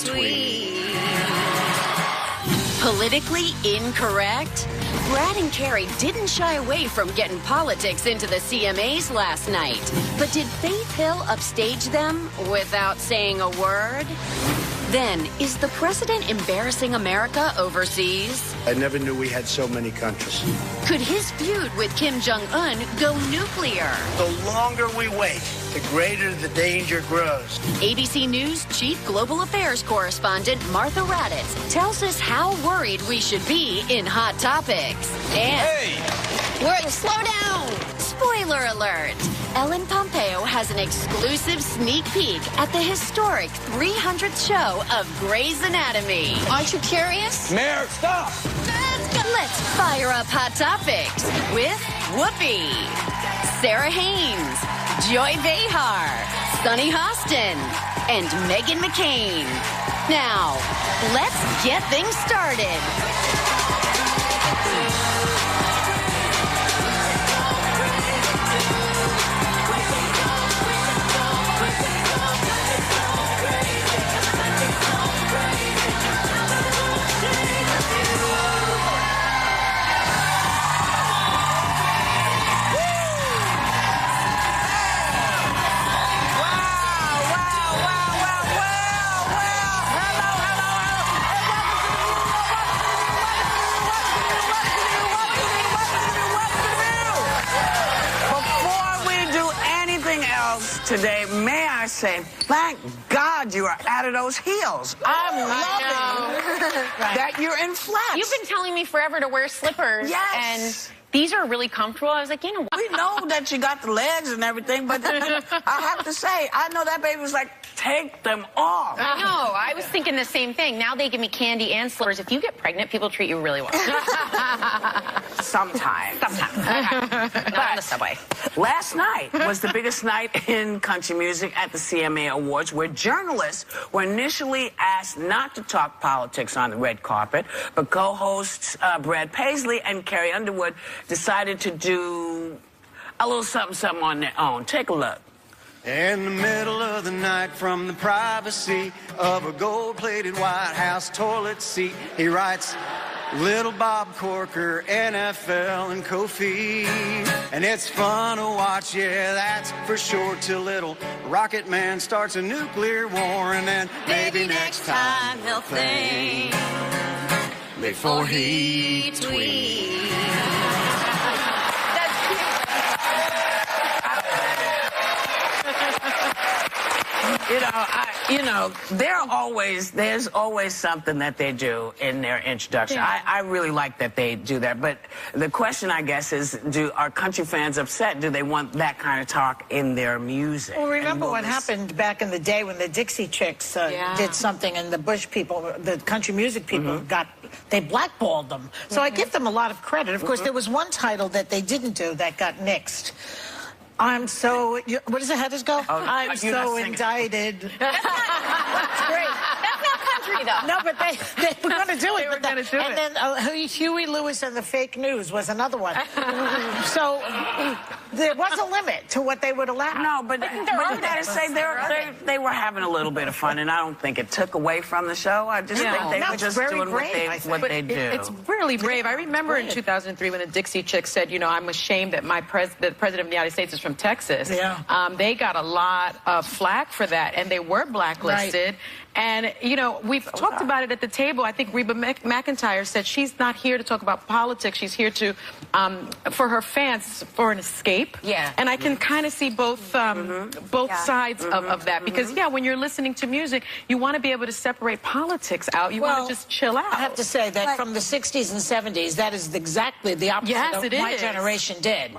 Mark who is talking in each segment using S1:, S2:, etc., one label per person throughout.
S1: tweet. Politically incorrect? Brad and Carrie didn't shy away from getting politics into the CMAs last night. But did Faith Hill upstage them without saying a word? Then, is the president embarrassing America overseas?
S2: I never knew we had so many countries.
S1: Could his feud with Kim Jong-un go nuclear?
S2: The longer we wait, the greater the danger grows.
S1: ABC News Chief Global Affairs Correspondent Martha Raddatz tells us how worried we should be in Hot Topics. And slow down! Spoiler alert! Ellen Pompeo has an exclusive sneak peek at the historic 300th show of Grey's Anatomy. Aren't you curious?
S3: Mayor, stop!
S1: Let's fire up Hot Topics with Whoopi, Sarah Haynes, Joy Behar, Sunny Hostin, and Meghan McCain. Now, let's get things started.
S4: Today, may I say, thank God you are out of those heels. I'm loving that you're in flats.
S5: You've been telling me forever to wear slippers.
S4: Yes.
S5: And these are really comfortable. I was like, you know,
S4: we know that you got the legs and everything, but I have to say, I know that baby was like, take them off.
S5: I know. I was thinking the same thing. Now they give me candy and slippers. If you get pregnant, people treat you really well.
S4: Sometimes.
S5: Sometimes. Not on the subway.
S4: Last night was the biggest night in country music at the CMA Awards, where journalists were initially asked not to talk politics on the red carpet, but co-hosts Brad Paisley and Carrie Underwood decided to do a little something on their own. Take a look.
S6: In the middle of the night, from the privacy of a gold-plated White House toilet seat, he writes, Little Bob Corker, NFL and Kofi. And it's fun to watch, yeah, that's for sure, till little Rocket Man starts a nuclear war, and then maybe next time he'll think before he tweets.
S4: You know, there's always something that they do in their introduction.
S5: Yeah.
S4: I really like that they do that. But the question, I guess, is, are country fans upset? Do they want that kind of talk in their music?
S7: Well, remember what happened back in the day when the Dixie Chicks did something, and the Bush people, the country music people, they blackballed them. So I give them a lot of credit. Of course, there was one title that they didn't do that got nixed. I'm so, what does the headers go? I'm so indicted.
S5: That's great. That's not country, though.
S7: No, but they were going to do it.
S5: They were going to do it.
S7: And then Huey Lewis and the Fake News was another one. So there was a limit to what they would allow.
S4: No, but you got to say they were having a little bit of fun, and I don't think it took away from the show. I just think they were just doing what they do.
S8: It's really brave. I remember in 2003 when the Dixie Chicks said, you know, I'm ashamed that the President of the United States is from Texas.
S7: Yeah.
S8: They got a lot of flack for that, and they were blacklisted. Right. And, you know, we've talked about it at the table. I think Reba McEntire said she's not here to talk about politics. She's here to, for her fans, for an escape.
S5: Yeah.
S8: And I can kind of see both sides of that. Because, when you're listening to music, you want to be able to separate politics out. You want to just chill out.
S7: I have to say that from the 60s and 70s, that is exactly the opposite of what my generation did.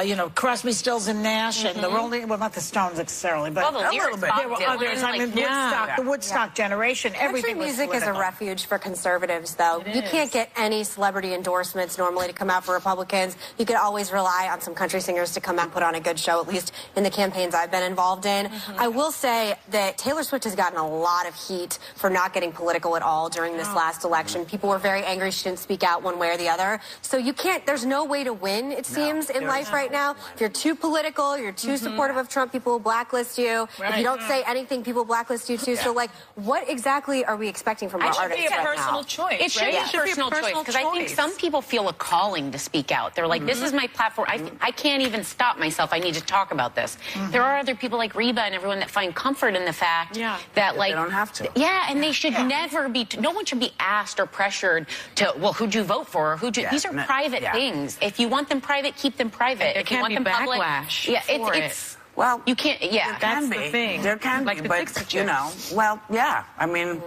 S7: You know, Crosby, Stills, and Nash, and the Rolling, well, not the Stones necessarily, but
S5: a little bit.
S7: There were others. I mean, Woodstock, the Woodstock generation, everything was
S9: Country music is a refuge for conservatives, though. You can't get any celebrity endorsements normally to come out for Republicans. You could always rely on some country singers to come out and put on a good show, at least in the campaigns I've been involved in. I will say that Taylor Swift has gotten a lot of heat for not getting political at all during this last election. People were very angry she didn't speak out one way or the other. So you can't, there's no way to win, it seems, in life right now. If you're too political, you're too supportive of Trump, people will blacklist you. If you don't say anything, people blacklist you too. So, like, what exactly are we expecting from our artists right now?
S5: It should be a personal choice. It should be a personal choice, because I think some people feel a calling to speak out. They're like, this is my platform. I can't even stop myself. I need to talk about this. There are other people like Reba and everyone that find comfort in the fact that, like,
S4: they don't have to.
S5: Yeah, and they should never be. No one should be asked or pressured to. Well, who'd you vote for? Or who'd you? These are private things. If you want them private, keep them private.
S8: There can't be backlash.
S5: It's well, you can't. Yeah,
S8: that's the thing.
S4: There can
S8: like
S4: be, but you know, well, yeah. I mean,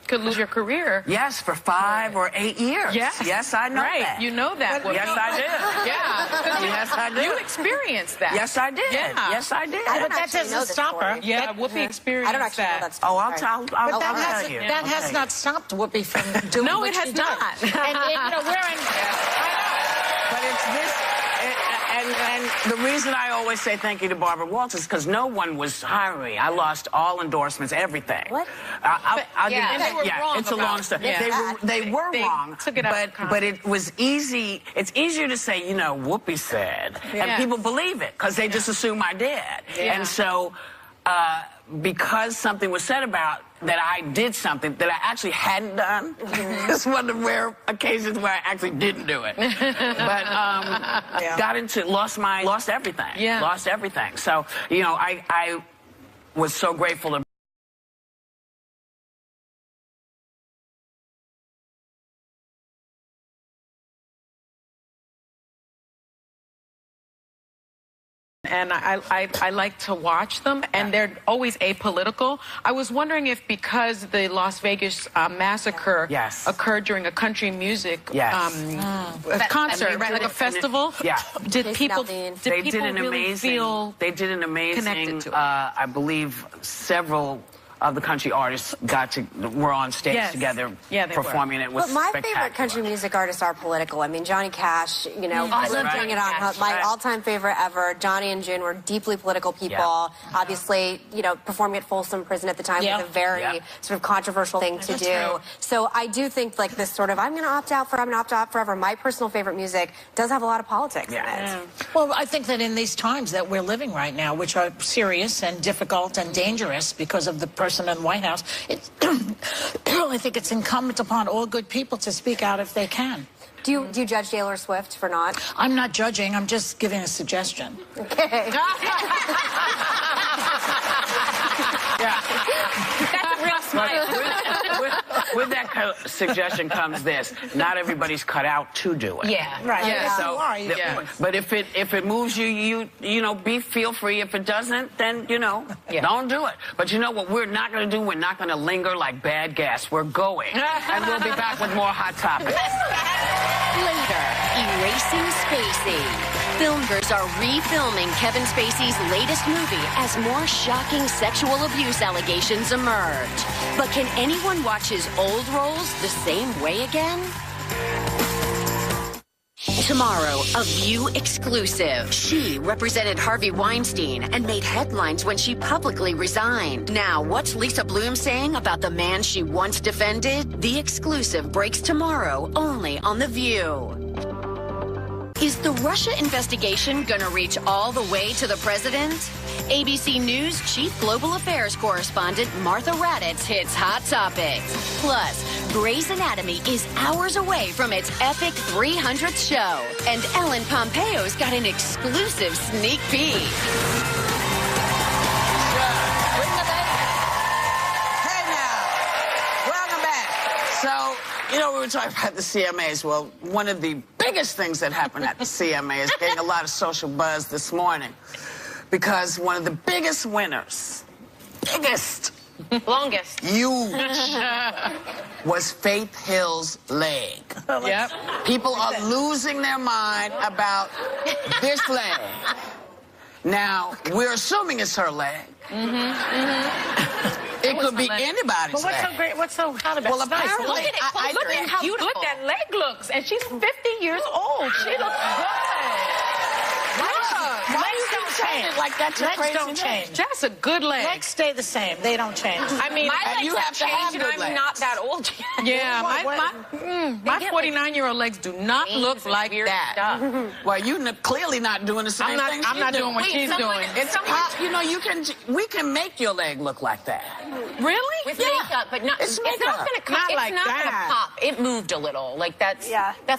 S8: could lose your career.
S4: Yes, for 5 or 8 years. Yes, I know that.
S8: You know that.
S4: Yes, I did.
S8: Yeah.
S4: Yes, I did.
S8: You experienced that.
S4: Yes, I did.
S8: Yeah.
S4: Yes, I did.
S7: But that doesn't stop her.
S8: Yeah, Whoopi experienced
S9: I don't actually know that.
S4: Oh, I'll tell you.
S7: That has not stopped Whoopi from doing
S8: No,
S7: what
S8: it has
S7: she does.
S8: not.
S7: And you know, we're in.
S4: But it's this, and the reason I always say thank you to Barbara Walters is because no one was hiring me. I lost all endorsements, everything.
S9: What?
S8: And they were wrong
S4: it's a
S8: about
S4: long
S8: it.
S4: story.
S8: Yeah.
S4: They were wrong.
S8: Took it out
S4: but it was easy. It's easier to say, you know, Whoopi said, and people believe it because they just assume I did. And so, because something was said about that I did something that I actually hadn't done. It's one of the rare occasions where I actually didn't do it. But lost everything.
S8: Yeah.
S4: Lost everything. So, you know, I was so grateful to
S8: and I like to watch them, and they're always apolitical. I was wondering if because the Las Vegas massacre occurred during a country music concert, right, like a festival, did people really feel
S4: they did an amazing
S8: connected to it?
S4: I believe several of the country artists were on stage together performing. It was
S9: But my
S4: spectacular.
S9: favorite country music artists are political. I mean, Johnny Cash, you know, I love Bring It On. My all-time favorite ever. Johnny and June were deeply political people. Obviously, you know, performing at Folsom Prison at the time was a very sort of controversial thing to do. So I do think, like, this sort of, I'm going to opt out forever. My personal favorite music does have a lot of politics in it.
S7: Well, I think that in these times that we're living right now, which are serious and difficult and dangerous because of the person in the White House, I think it's incumbent upon all good people to speak out if they can.
S9: Do you judge Taylor Swift for not?
S7: I'm not judging. I'm just giving a suggestion.
S9: Okay.
S5: That's a real smile.
S4: With that suggestion comes this: not everybody's cut out to do it.
S5: Yeah.
S7: Right.
S8: Yeah.
S7: So,
S4: but if it moves you, you know, feel free. If it doesn't, then, you know, don't do it. But you know what we're not going to do? We're not going to linger like bad gas. We're going, and we'll be back with more Hot Topics.
S1: Later, erasing Spacey. Filmmakers are refilming Kevin Spacey's latest movie as more shocking sexual abuse allegations emerge. But can anyone watch his old roles the same way again? Tomorrow, a View exclusive. She represented Harvey Weinstein and made headlines when she publicly resigned. Now, what's Lisa Bloom saying about the man she once defended? The exclusive breaks tomorrow only on The View. Is the Russia investigation gonna reach all the way to the president? ABC News Chief Global Affairs Correspondent Martha Raddatz hits Hot Topics. Plus, Grey's Anatomy is hours away from its epic 300th show. And Ellen Pompeo's got an exclusive sneak peek.
S4: Hey now, welcome back. So, you know, we were talking about the CMAs. Well, one of the biggest things that happened at the CMA is getting a lot of social buzz this morning because one of the biggest winners,
S5: Longest.
S4: huge, was Faith Hill's leg.
S8: Yep.
S4: People are losing their mind about this leg. Now, we're assuming it's her leg. It could be anybody's
S7: But what's so
S4: leg.
S7: great? What's so hot about
S4: Well,
S7: it? Nice.
S4: apparently,
S5: Look at it. Look at how
S8: Good
S5: beautiful
S8: that leg looks, and she's 50 years old. She looks good.
S7: Legs don't change.
S4: like that's a
S7: Legs
S4: crazy
S7: don't
S4: thing.
S7: change.
S8: That's a good leg.
S7: Legs stay the same. They don't change.
S8: I mean,
S5: My legs
S4: you have to have
S5: changed, and
S4: good
S5: I'm
S4: legs.
S5: not that that old yet.
S8: Yeah, my 49-year-old legs do not look like that.
S4: Well, you're clearly not doing the same thing.
S8: I'm not doing what she's doing.
S4: It's you know, we can make your leg look like that.
S8: Really?
S5: With makeup, but not. It's not going to come. It's not going to pop. It moved a little. Like that's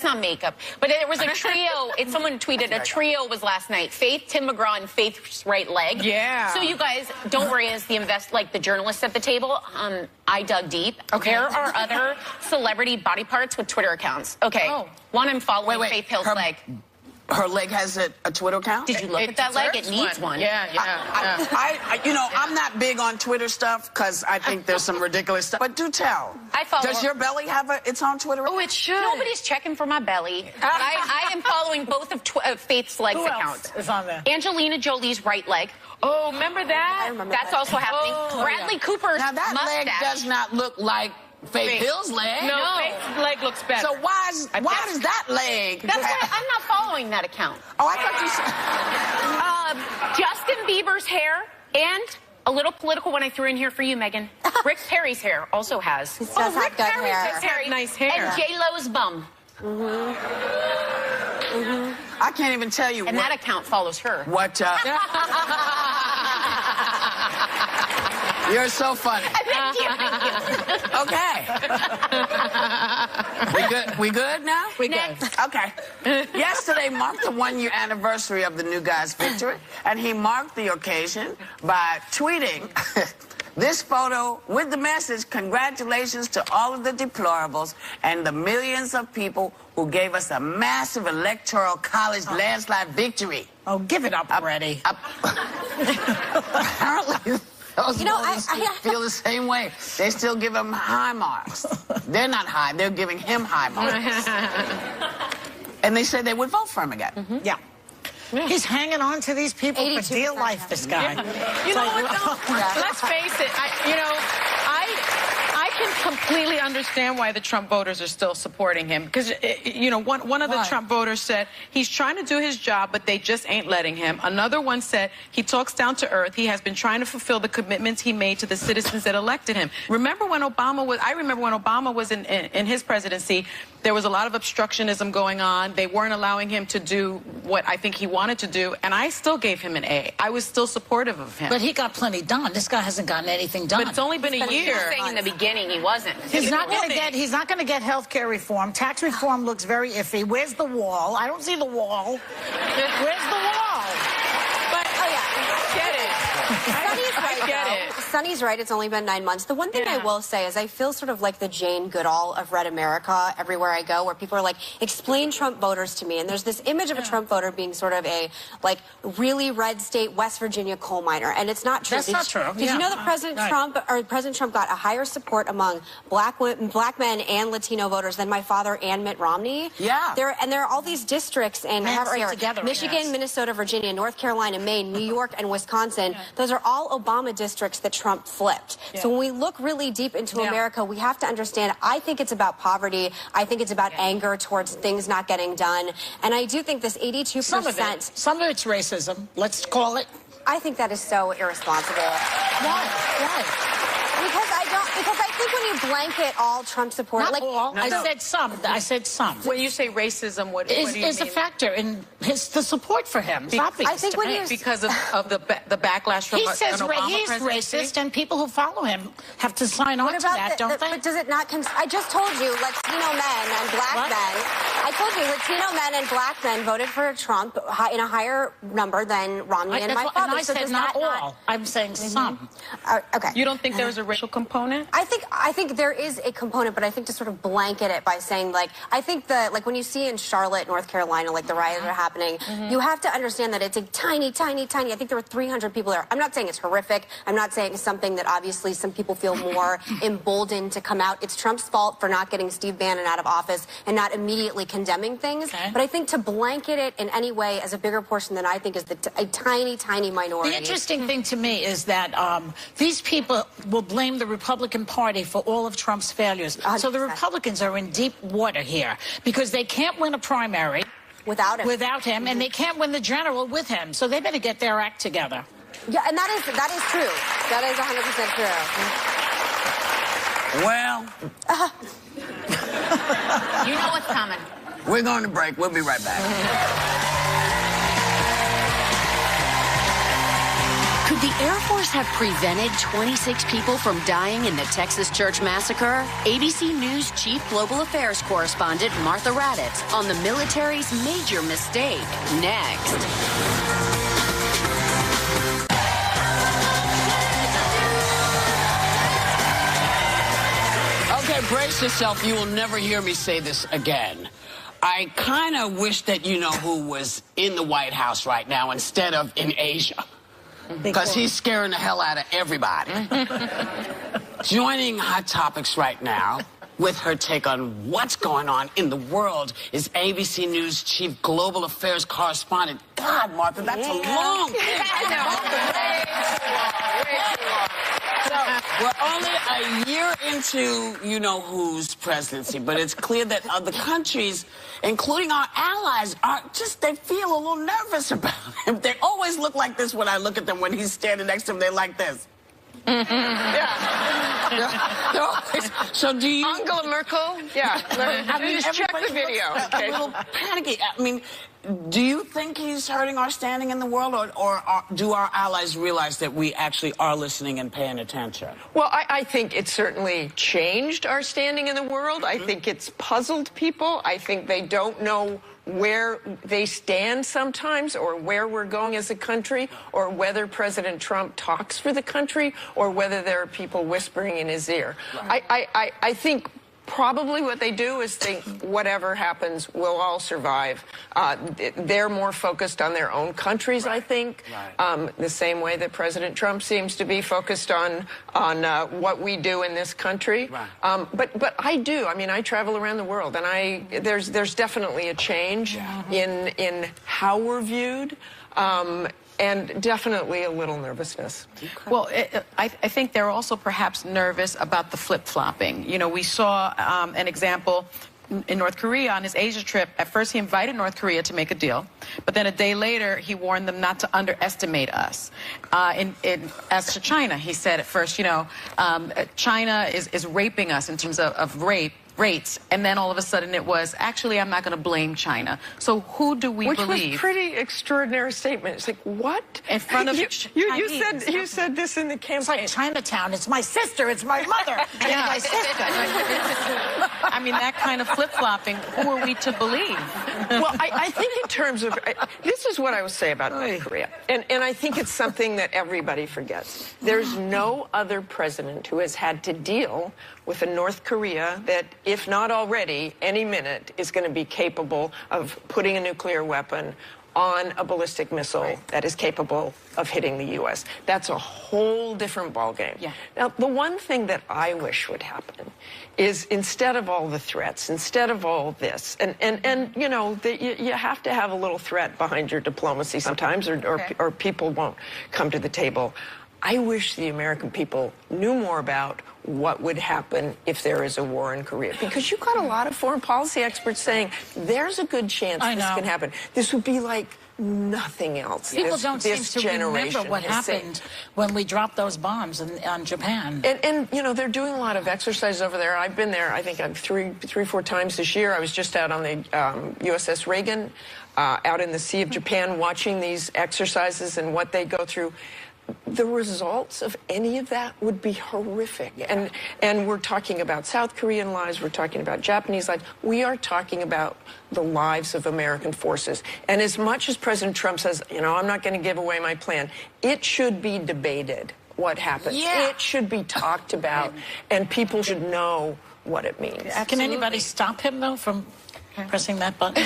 S5: not makeup. But there was a trio. Someone tweeted a trio was last night. Faith, Tim McGraw, and Faith's right leg.
S8: Yeah.
S5: So you guys, don't worry, as the the journalists at the table, I dug deep. Okay. There are other celebrity body parts with Twitter accounts. Okay. Oh. One I'm following, Faith Hill's leg.
S4: Her leg has a Twitter account?
S5: Did you look at that leg? It needs one.
S8: Yeah.
S4: You know, I'm not big on Twitter stuff because I think there's some ridiculous stuff. But do tell.
S5: I follow.
S4: Does your belly have its own Twitter?
S5: Oh, it should. Nobody's checking for my belly. But I am following both of Faith's legs accounts.
S7: Who else is on there?
S5: Angelina Jolie's right leg.
S8: Oh, remember that?
S9: I remember
S5: That's also happening.
S8: Oh,
S5: Bradley Cooper's
S4: now that
S5: mustache.
S4: leg does not look like Faith Hill's leg.
S8: No, Faith's leg looks better.
S4: So why does that leg?
S5: That's why I'm not following that account.
S4: Oh, I thought
S5: you said Justin Bieber's hair and a little political one I threw in here for you, Megan. Rick Perry's hair also has.
S9: He does have good hair.
S5: Has
S8: nice hair.
S5: And J-Lo's bum.
S4: I can't even tell you.
S5: And that account follows her.
S4: What? You're so funny.
S5: Thank you.
S4: Okay. We good now?
S8: We good.
S4: Okay. Yesterday marked the one-year anniversary of the new guy's victory, and he marked the occasion by tweeting this photo with the message, "Congratulations to all of the deplorables and the millions of people who gave us a massive electoral college landslide victory."
S7: Oh, give it up already.
S4: Apparently, those voters feel the same way. They still give him high marks. They're not high. They're giving him high marks. And they said they would vote for him again.
S7: Yeah. He's hanging on to these people for dear life, this guy.
S8: You know what, though? Let's face it. I can completely understand why the Trump voters are still supporting him. Because, you know, one of the Trump voters said he's trying to do his job, but they just ain't letting him. Another one said he talks down to earth. He has been trying to fulfill the commitments he made to the citizens that elected him. I remember when Obama was in his presidency, there was a lot of obstructionism going on. They weren't allowing him to do what I think he wanted to do, and I still gave him an A. I was still supportive of him.
S7: But he got plenty done. This guy hasn't gotten anything done.
S8: But it's only been a year.
S5: Saying in the beginning he wasn't.
S7: He's not going to get health care reform. Tax reform looks very iffy. Where's the wall? I don't see the wall. Where's the wall?
S8: But get it. I get it.
S9: Sunny's right. It's only been 9 months. The one thing I will say is I feel sort of like the Jane Goodall of Red America everywhere I go, where people are like, explain Trump voters to me. And there's this image of a Trump voter being sort of a, like, really red state, West Virginia coal miner. And it's not true.
S7: That's not true.
S9: Did you know that President Trump got a higher support among black men and Latino voters than my father and Mitt Romney?
S7: Yeah.
S9: There are all these districts in Michigan, Minnesota, Virginia, North Carolina, Maine, New York, and Wisconsin. Those are all Obama districts that Trump flipped. So when we look really deep into America, we have to understand, I think it's about poverty. I think it's about anger towards things not getting done. And I do think this 82%...
S7: Some of it's racism. Let's call it.
S9: I think that is so irresponsible.
S7: Why?
S9: Because I think when you blanket all Trump support...
S7: Not all. I said some. I said some.
S8: When you say racism, what do you mean?
S7: Is a factor in the support for him. It's obvious.
S9: I think when you...
S8: Because of the backlash from
S7: he says
S8: an Obama
S7: he's
S8: presidency?
S7: racist, and people who follow him have to sign on to that, don't they?
S9: But does it not... I just told you Latino men and black men... I told you Latino men and black men voted for Trump in a higher number than Romney and my father.
S7: And I said not all. I'm saying some.
S9: Okay.
S8: You don't think there was a racial component?
S9: I think there is a component, but I think to sort of blanket it by saying, like, I think like when you see in Charlotte, North Carolina, like the riots are happening, you have to understand that it's a tiny, tiny, tiny. I think there were 300 people there. I'm not saying it's horrific. I'm not saying it's something that obviously some people feel more emboldened to come out. It's Trump's fault for not getting Steve Bannon out of office and not immediately condemning things. But I think to blanket it in any way as a bigger portion than I think is a tiny, tiny minority.
S7: The interesting thing to me is that these people will blame the Republican Party for all of Trump's failures. 100%. So the Republicans are in deep water here because they can't win a primary
S9: without him,
S7: and they can't win the general with him. So they better get their act together.
S9: Yeah, and that is true. That is 100% true.
S4: Well...
S5: You know what's coming.
S4: We're going to break. We'll be right back.
S1: Could the Air Force have prevented 26 people from dying in the Texas church massacre? ABC News Chief Global Affairs Correspondent Martha Raddatz on the military's major mistake. Next.
S4: Okay, brace yourself. You will never hear me say this again. I kind of wish that you know who was in the White House right now instead of in Asia. Because he's scaring the hell out of everybody. Joining Hot Topics right now with her take on what's going on in the world is ABC News Chief Global Affairs Correspondent. God, Martha, that's a long So, we're only a year into you-know-who's presidency, but it's clear that other countries, including our allies, they feel a little nervous about him. They always look like this when I look at them. When he's standing next to them, they're like this. So do you...
S3: Angela Merkel? Yeah. I mean, just check the video.
S4: Okay. A little panicky. I mean, do you think he's hurting our standing in the world, or do our allies realize that we actually are listening and paying attention?
S3: Well, I think it's certainly changed our standing in the world. I think it's puzzled people. I think they don't know where they stand sometimes, or where we're going as a country, or whether President Trump talks for the country, or whether there are people whispering in his ear. Right. I think probably what they do is think whatever happens, we'll all survive. They're more focused on their own countries, I think, the same way that President Trump seems to be focused on what we do in this country. But I do. I mean, I travel around the world, and there's definitely a change in how we're viewed. And definitely a little nervousness.
S8: Well, I think they're also perhaps nervous about the flip-flopping. You know, we saw an example in North Korea on his Asia trip. At first, he invited North Korea to make a deal, but then a day later, he warned them not to underestimate us. As to China, he said at first, China is raping us in terms of rates, and then all of a sudden it was, actually, I'm not going to blame China. So who do we believe?
S3: Which was pretty extraordinary statement. It's like, what?
S8: In front of
S3: you said this in the campaign.
S7: It's like Chinatown. It's my sister. It's my mother.
S8: Yeah.
S7: My sister.
S8: I mean, that kind of flip-flopping, who are we to believe?
S3: Well, I think in terms of, this is what I would say about North Korea. And I think it's something that everybody forgets. There's no other president who has had to deal with a North Korea that, if not already, any minute is going to be capable of putting a nuclear weapon on a ballistic missile that is capable of hitting the U.S. That's a whole different ballgame. Yeah. Now, the one thing that I wish would happen is, instead of all the threats, instead of all this, and you have to have a little threat behind your diplomacy sometimes, or people won't come to the table. I wish the American people knew more about what would happen if there is a war in Korea. Because you've got a lot of foreign policy experts saying there's a good chance this can happen. This would be like nothing else.
S7: People don't seem to remember what happened when we dropped those bombs on Japan.
S3: And they're doing a lot of exercises over there. I've been there, I think, three, 4 times this year. I was just out on the USS Reagan, out in the Sea of Japan, watching these exercises and what they go through. The results of any of that would be horrific. And we're talking about South Korean lives, we're talking about Japanese lives, we are talking about the lives of American forces. And as much as President Trump says, I'm not going to give away my plan, it should be debated what happened. Yeah. It should be talked about, and people should know what it means.
S7: Absolutely. Can anybody stop him, though, from pressing that button?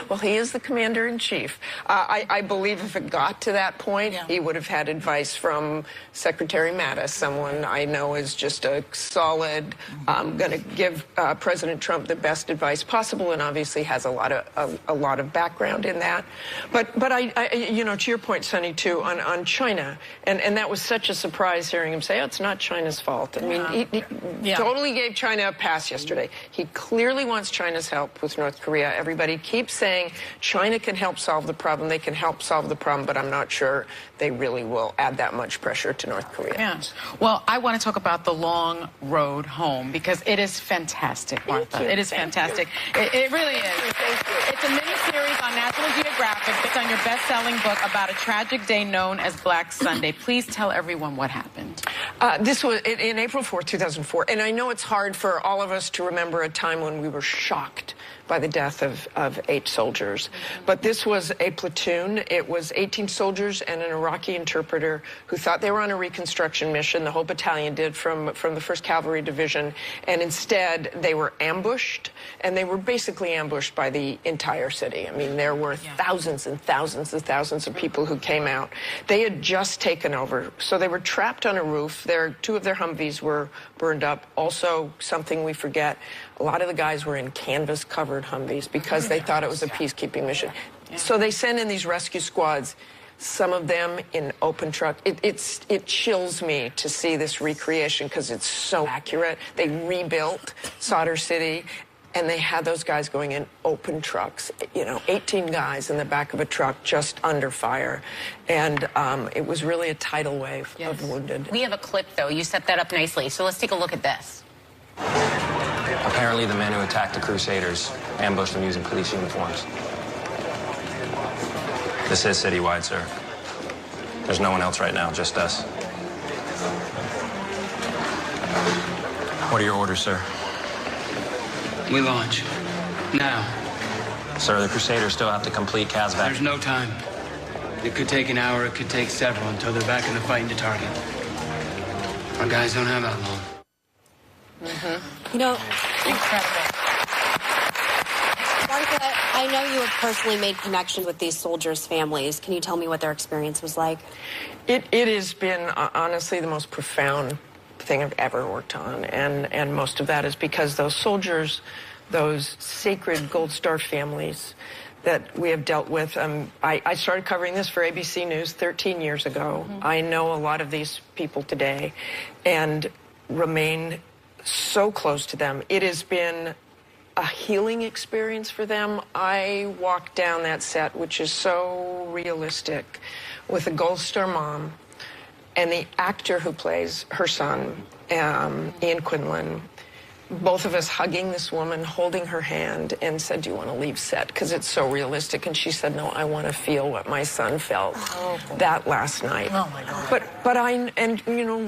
S3: Well, he is the commander-in-chief. I believe if it got to that point, he would have had advice from Secretary Mattis, someone I know is just a solid, going to give President Trump the best advice possible, and obviously has a lot of background in that. But to your point, Sonny, too, on China, and that was such a surprise hearing him say, it's not China's fault. I mean, he totally gave China a pass yesterday. He clearly wants China's help. conflict with North Korea. Everybody keeps saying China can help solve the problem. They can help solve the problem, but I'm not sure they really will add that much pressure to North Korea.
S8: Yeah. Well, I want to talk about The Long Road Home because it is fantastic, Martha. It is fantastic. It really is. It's a mini-series on National Geographic based on your best-selling book about a tragic day known as Black Sunday. Please tell everyone what happened.
S3: This was in April 4th, 2004. And I know it's hard for all of us to remember a time when we were shocked by the death of 8 soldiers. But this was a platoon. It was 18 soldiers and an Iraqi interpreter who thought they were on a reconstruction mission. The whole battalion did from the 1st Cavalry Division. And instead, they were ambushed. And they were basically ambushed by the entire city. I mean, there were thousands and thousands and thousands of people who came out. They had just taken over. So they were trapped on a roof. 2 of their Humvees were burned up. Also, something we forget, a lot of the guys were in canvas-covered Humvees because they thought it was a peacekeeping mission. So they send in these rescue squads, some of them in open truck. It chills me to see this recreation because it's so accurate. They rebuilt Soldier City, and they had those guys going in open trucks, 18 guys in the back of a truck just under fire. And it was really a tidal wave of wounded.
S5: We have a clip, though. You set that up nicely. So let's take a look at this.
S10: Apparently, the men who attacked the Crusaders ambushed them using police uniforms. This is citywide, sir. There's no one else right now, just us. What are your orders, sir?
S11: We launch. Now.
S10: Sir, the Crusaders still have to complete Kazbek.
S11: There's no time. It could take an hour, it could take several until they're back in the fight to target. Our guys don't have that long.
S9: Incredible. Martha, I know you have personally made connections with these soldiers' families. Can you tell me what their experience was like?
S3: It has been, honestly, the most profound thing I've ever worked on. And most of that is because those soldiers, those sacred Gold Star families that we have dealt with. I started covering this for ABC News 13 years ago. I know a lot of these people today and remain so close to them. It has been a healing experience for them. I walked down that set, which is so realistic, with a Gold Star mom and the actor who plays her son, Ian Quinlan, both of us hugging this woman, holding her hand, and said, do you want to leave set? Because it's so realistic. And she said, no, I want to feel what my son felt that last night.
S7: Oh, my God.
S3: But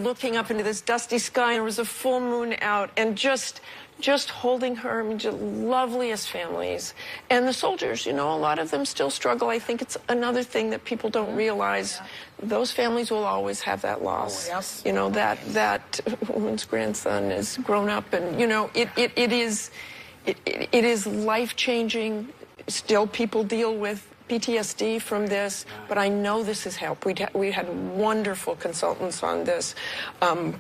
S3: looking up into this dusty sky, there was a full moon out, and just holding her, I mean, just loveliest families. And the soldiers, a lot of them still struggle. I think it's another thing that people don't realize. Those families will always have that loss.
S7: Oh, yes.
S3: That woman's grandson is grown up, and, it is life-changing. Still, people deal with PTSD from this, but I know this has helped. We had wonderful consultants on this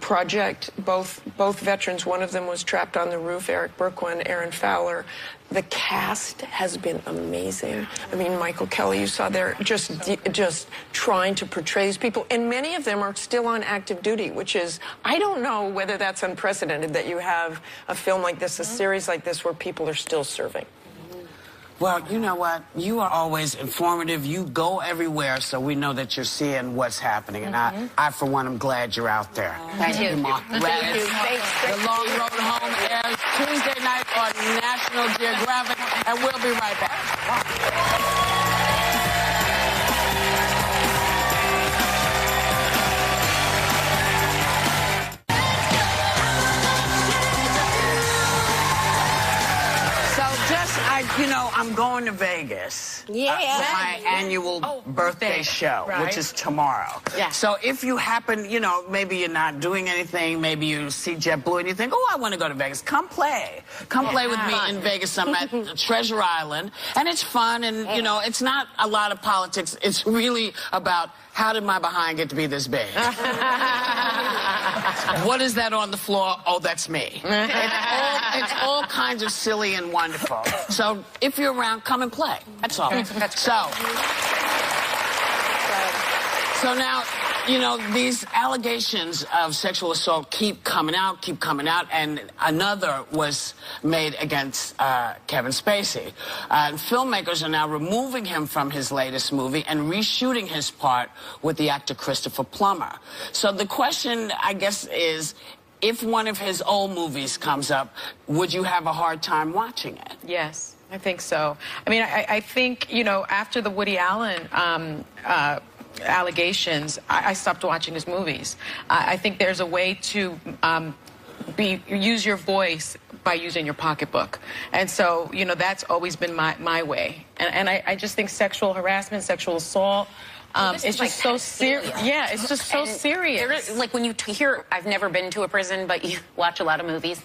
S3: project, both veterans. One of them was trapped on the roof, Eric Burkwa and Aaron Fowler. The cast has been amazing. I mean, Michael Kelly, you saw there, just trying to portray these people, and many of them are still on active duty, which is, I don't know whether that's unprecedented that you have a film like this, a series like this, where people are still serving.
S4: Well, you know what? You are always informative. You go everywhere, so we know that you're seeing what's happening. And I for one, am glad you're out there.
S5: Thank you.
S4: Thank you. The Long Road Home airs Tuesday night on National Geographic, and we'll be right back. I'm going to Vegas. For my annual birthday show, which is tomorrow. Yeah. So if you happen, maybe you're not doing anything, maybe you see JetBlue and you think, oh, I want to go to Vegas. Come play. Come play with me in Vegas. I'm at Treasure Island, and it's fun, and, it's not a lot of politics. It's really about how did my behind get to be this big? What is that on the floor? Oh, that's me. It's all kinds of silly and wonderful. So if you're around, come and play. That's all. So now, you know, these allegations of sexual assault keep coming out, and another was made against Kevin Spacey. And filmmakers are now removing him from his latest movie and reshooting his part with the actor Christopher Plummer. So the question, I guess, is, if one of his old movies comes up, would you have a hard time watching it?
S8: Yes, I think so. I mean, I think, you know, after the Woody Allen allegations, I stopped watching his movies. I think there's a way to use your voice by using your pocketbook. And so, you know, that's always been my way. And I just think sexual harassment, sexual assault, it's just so serious. Yeah, it's just so serious.
S5: Like when you hear, I've never been to a prison, but you watch a lot of movies.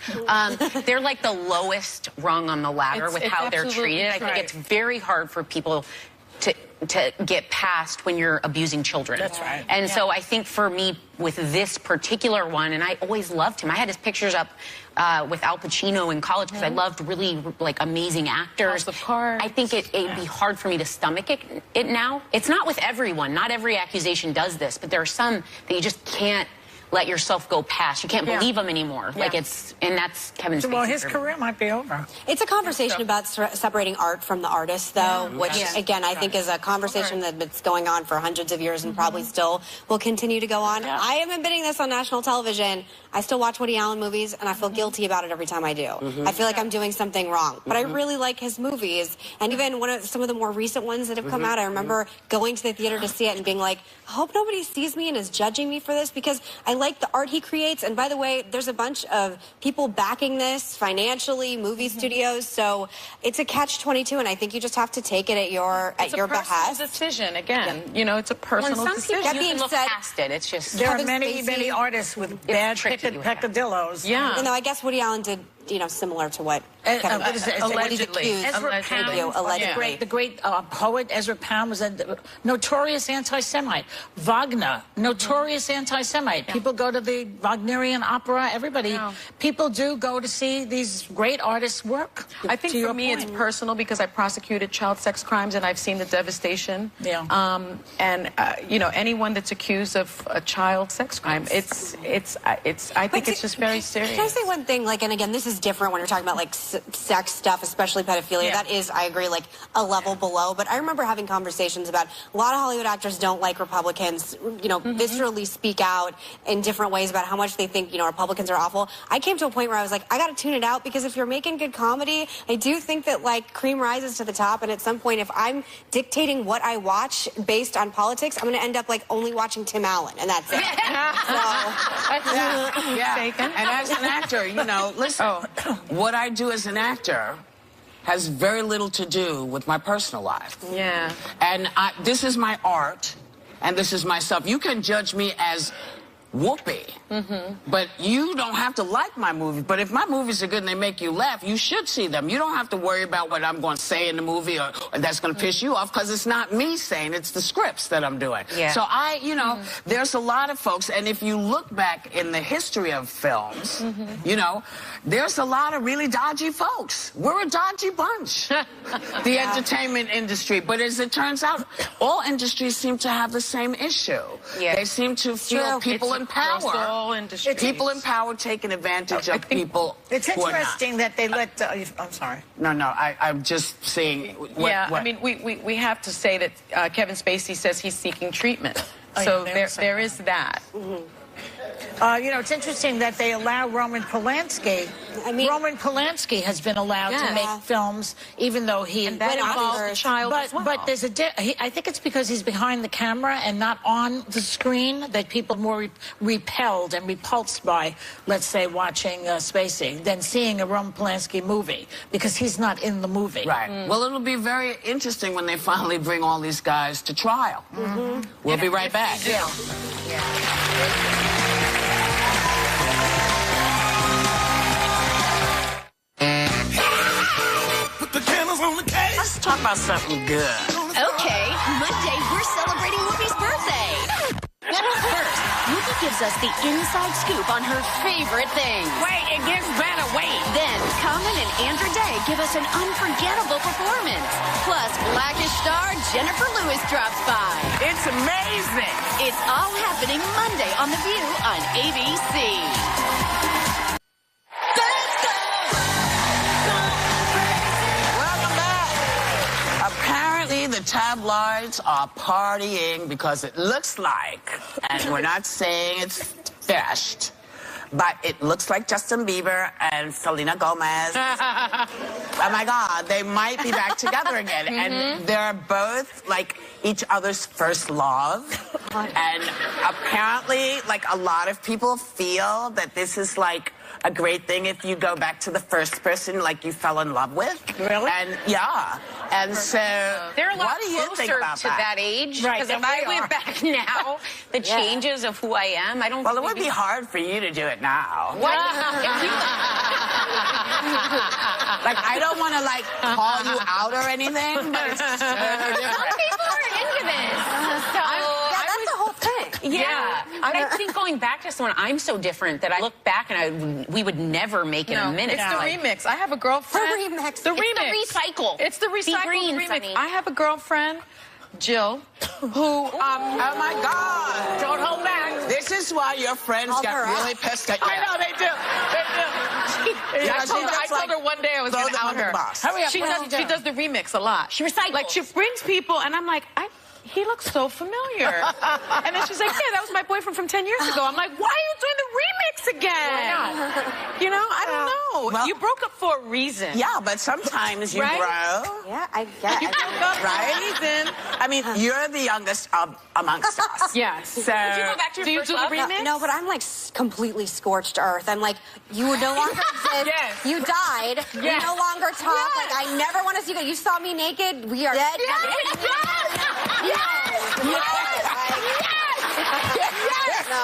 S5: They're like the lowest rung on the ladder with how they're treated. I think it's very hard for people to get past when you're abusing children.
S7: That's right.
S5: And so I think for me, with this particular one, and I always loved him. I had his pictures up with Al Pacino in college because I loved really like amazing actors.
S8: House of Cards.
S5: I think it'd be hard for me to stomach it now. It's not with everyone. Not every accusation does this, but there are some that you just can't let yourself go past. You can't believe them anymore. Like and that's Kevin Spacey.
S7: Well, his career might be over.
S9: It's a conversation about separating art from the artist, though, which, again, I think is a conversation that's going on for hundreds of years and probably still will continue to go on. I am admitting this on national television. I still watch Woody Allen movies, and I feel guilty about it every time I do. I feel like I'm doing something wrong. But I really like his movies. And even some of the more recent ones that have come out, I remember going to the theater to see it and being like, I hope nobody sees me and is judging me for this, because I like the art he creates. And by the way, there's a bunch of people backing this financially, movie studios. So it's a catch-22, and I think you just have to take it at your behest.
S8: It's a personal decision. Again, you know, it's a personal decision.
S5: That being look past it. It's just
S7: there are many artists with bad peccadillos.
S9: Yeah. You know, I guess Woody Allen did, you know, similar to what Kevin
S8: allegedly.
S7: Ezra Pound, the great poet Ezra Pound was a notorious anti-Semite. Wagner, notorious anti-Semite. People go to the Wagnerian opera. People do go to see these great artists work.
S8: I think for me it's personal because I prosecuted child sex crimes and I've seen the devastation. You know, anyone that's accused of a child sex crime, I think it's just very serious.
S9: Can I say one thing? Like, and again, this is different when you're talking about like sex stuff, especially pedophilia. That is, I agree, like a level below. But I remember having conversations about a lot of Hollywood actors don't like Republicans, you know, viscerally speak out in different ways about how much they think, you know, Republicans are awful. I came to a point where I was like, I got to tune it out, because if you're making good comedy, I do think that like cream rises to the top. And at some point, if I'm dictating what I watch based on politics, I'm going to end up like only watching Tim Allen, and that's it.
S4: And as an actor, you know, listen, what I do as an actor has very little to do with my personal life. And this is my art, and this is myself. You can judge me as Whoopi, but you don't have to like my movie. But if my movies are good and they make you laugh, you should see them. You don't have to worry about what I'm going to say in the movie or that's going to piss you off, because it's not me saying, it's the scripts that I'm doing. So you know, there's a lot of folks, and if you look back in the history of films, you know, there's a lot of really dodgy folks. We're a dodgy bunch, the entertainment industry. But as it turns out, all industries seem to have the same issue. They seem to feel people in power. People in power taking advantage of people.
S7: It's interesting that they let. I'm sorry.
S4: No, I'm just saying.
S8: I mean, we have to say that Kevin Spacey says he's seeking treatment. So there is that.
S7: You know, it's interesting that they allow Roman Polanski. I mean, Roman Polanski has been allowed to make films, even though he
S8: involves the child as well.
S7: But there's I think it's because he's behind the camera and not on the screen that people are more repelled and repulsed by, let's say, watching Spacey than seeing a Roman Polanski movie, because he's not in the movie.
S4: Well, it'll be very interesting when they finally bring all these guys to trial. We'll be right back. Let's talk about something good.
S1: Okay, Monday we're celebrating Whoopi's birthday. First, Whoopi gives us the inside scoop on her favorite thing.
S4: Wait, it gets better. Wait.
S1: Then, Common and Andrew Dr. Day give us an unforgettable performance. Plus, Blackish star Jennifer Lewis drops by.
S4: It's amazing.
S1: It's all happening Monday on The View on ABC.
S4: Welcome back. Apparently, the tabloids are partying because it looks like, and we're not saying it's finished, but it looks like Justin Bieber and Selena Gomez. Oh my God, they might be back together again. And they're both like each other's first love. And apparently, like a lot of people feel that this is like a great thing if you go back to the first person like you fell in love with.
S7: Really?
S4: And yeah. And so
S5: they're a lot
S4: what do you think
S5: closer
S4: about
S5: to that age.
S7: Right,
S5: Because if I went back now, the changes of who I am, I don't
S4: Well,
S5: think
S4: it would be hard for you to do it now.
S5: What?
S4: Like, I don't want to, like, call you out or anything, but it's so different.
S5: Some people are into this. So
S9: that's the whole thing.
S5: Yeah. I think going back to someone, I'm so different that I look back and we would never make it a minute.
S8: It's the remix. I have a girlfriend.
S9: The remix.
S8: The
S5: It's
S8: remix.
S5: the recycle.
S8: It's the recycle
S5: green,
S8: remix.
S5: Sunny.
S8: I have a girlfriend, Jill, who
S4: Oh, my God.
S8: don't hold back.
S4: This is why your friends
S9: Called
S4: get
S9: her
S4: really
S9: out.
S4: pissed at you.
S8: I know they do. They do.
S4: Yeah,
S8: I
S4: she
S8: told
S4: just,
S8: her
S4: like,
S8: one day I was
S4: throw
S8: going to
S4: them
S8: out
S4: under
S8: her.
S4: the bus.
S8: Hurry up.
S5: She
S8: She does the remix a lot.
S5: She recycles.
S8: Like she brings people, and I'm like, he looks so familiar. And then she's like, yeah, that was my boyfriend from 10 years ago. I'm like, why are you doing the remix again?
S5: Why not?
S8: You know, I don't know.
S4: Well-
S8: you broke up for a reason.
S4: Yeah, but sometimes you
S8: Right?
S4: grow.
S9: Yeah, I get
S8: You
S9: it.
S8: broke up
S4: Right?
S8: for a reason.
S4: I mean, you're the youngest amongst us.
S8: Yes.
S4: So,
S5: Do you go back to
S8: Do
S5: your
S8: you
S5: first
S8: do the
S5: love?
S8: remix?
S9: No, but I'm like completely scorched earth. I'm like, you would no longer exist.
S8: Yes.
S9: You died. We
S8: Yes.
S9: no longer talk. Like, I never want to see you. You saw me naked. We are dead. No.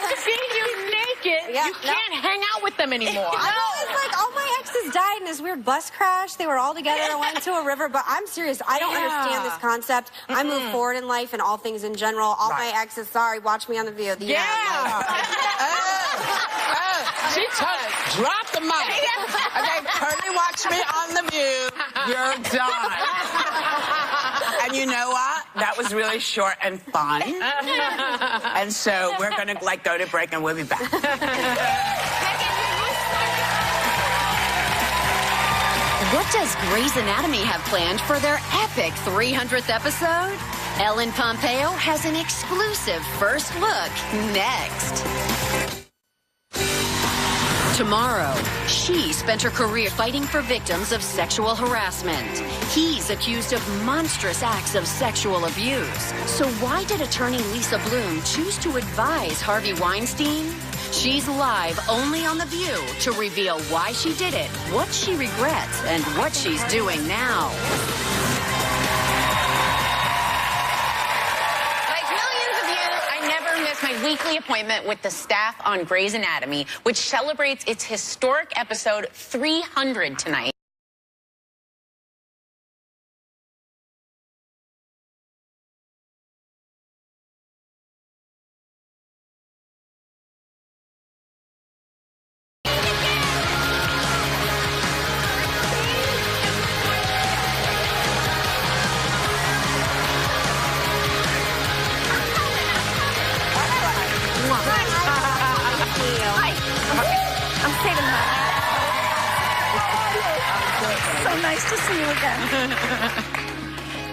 S8: To see you naked,
S9: Yeah,
S8: you can't hang out with them anymore.
S9: I was like, all my exes died in this weird bus crash. They were all together and went into a river. But I'm serious. I don't understand this concept. I move forward in life and all things in general. All my exes, sorry, watch me on The View. The end.
S4: she drop the mic. Okay, currently watch me on The View. You're done. And you know what? That was really short and fun. And so we're going to like go to break and we'll be back.
S1: What does Grey's Anatomy have planned for their epic 300th episode? Ellen Pompeo has an exclusive first look next. Tomorrow, she spent her career fighting for victims of sexual harassment. He's accused of monstrous acts of sexual abuse. So why did attorney Lisa Bloom choose to advise Harvey Weinstein? She's live only on The View to reveal why she did it, what she regrets, and what she's doing now.
S5: My weekly appointment with the staff on Grey's Anatomy, which celebrates its historic episode 300 tonight.
S9: I'm saving my So nice to see you again.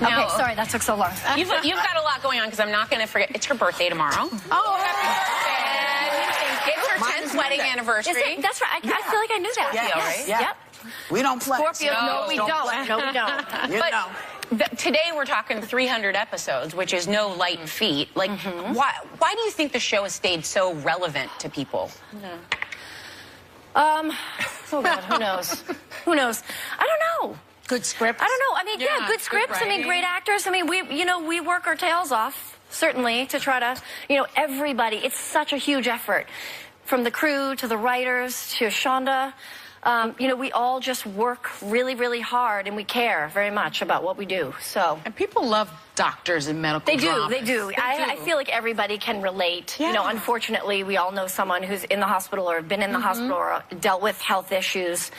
S5: Now,
S9: Okay, sorry, that took so long.
S5: You've got a lot going on because I'm not going to forget. It's her birthday tomorrow.
S8: Oh, happy
S5: It's her 10th wedding anniversary.
S9: That's right. I feel like I knew that.
S4: Yeah,
S5: right?
S4: yeah.
S9: Yep.
S4: We don't play.
S9: Scorpio, no, we don't. No, we don't.
S4: You know.
S5: Today we're talking 300 episodes, which is no light feat. Like, why do you think the show has stayed so relevant to people?
S9: Oh God, who knows? Who knows? I don't know.
S7: Good script.
S9: I don't know. I mean, yeah, good scripts. I mean, great actors. I mean, we work our tails off, certainly, to try to, everybody. It's such a huge effort. From the crew to the writers to Shonda. We all just work really, really hard, and we care very much about what we do. So,
S8: And people love doctors and medical dramas.
S12: They do. I feel like everybody can relate.
S8: Yeah.
S12: You know, unfortunately, we all know someone who's in the hospital or been in the hospital or dealt with health issues.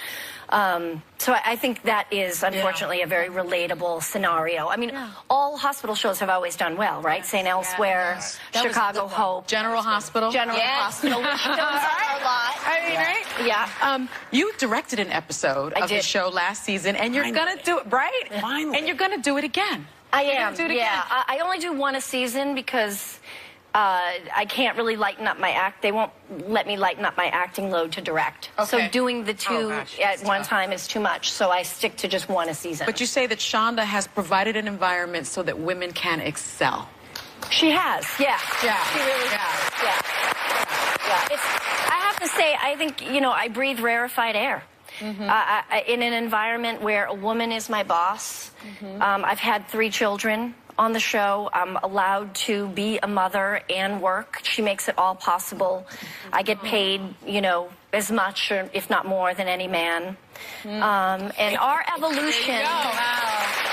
S12: So I think that is, unfortunately, a very relatable scenario. I mean, all hospital shows have always done well, right? St. Elsewhere, Chicago Hope.
S8: General Hospital.
S12: General Hospital, which does a lot.
S8: I mean, right?
S12: Yeah.
S8: You directed an episode of the show last season, and you're going to do it, right?
S4: Finally.
S8: And you're going to do it again.
S12: I am,
S8: do it
S12: yeah.
S8: again.
S12: I only do one a season because I can't really lighten up my act. They won't let me lighten up my acting load to direct.
S8: Okay.
S12: So doing the two at one time is too much. So I stick to just one a season.
S8: But you say that Shonda has provided an environment so that women can excel.
S12: She has, yeah.
S8: Yeah.
S12: She really has, yeah. I have to say, I think, you know, I breathe rarefied air. In an environment where a woman is my boss. I've had 3 children on the show. I'm allowed to be a mother and work. She makes it all possible. I get paid, you know, as much or if not more than any man. And our evolution.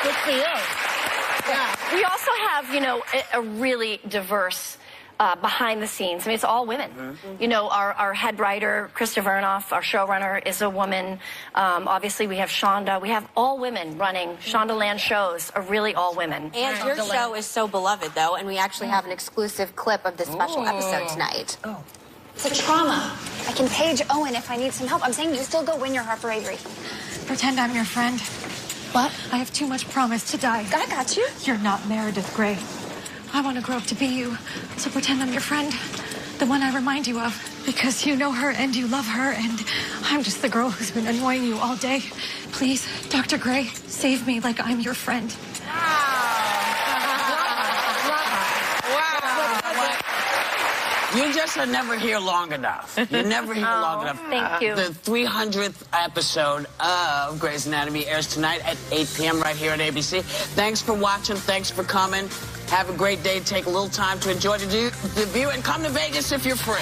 S12: Good for you. Yeah. We also have, you know, a really diverse behind the scenes. I mean, it's all women. You know, our head writer, Krista Vernoff, our showrunner, is a woman. Obviously, we have Shonda. We have all women running Shondaland shows, are really all women.
S9: And your show is so beloved, though, and we actually have an exclusive clip of this special episode tonight.
S13: It's a trauma. I can page Owen if I need some help. I'm saying you still go win your heart for Avery.
S14: Pretend I'm your friend. What? I have too much promise to die.
S13: I got you.
S14: You're not Meredith Grey. I want to grow up to be you, so pretend I'm your friend. The one I remind you of, because you know her and you love her, and I'm just the girl who's been annoying you all day. Please, Dr. Grey, save me like I'm your friend.
S4: You just are never here long enough. You're never here long enough.
S12: Thank you.
S4: The 300th episode of Grey's Anatomy airs tonight at 8 p.m. right here on ABC. Thanks for watching. Thanks for coming. Have a great day. Take a little time to enjoy the view and come to Vegas if you're free.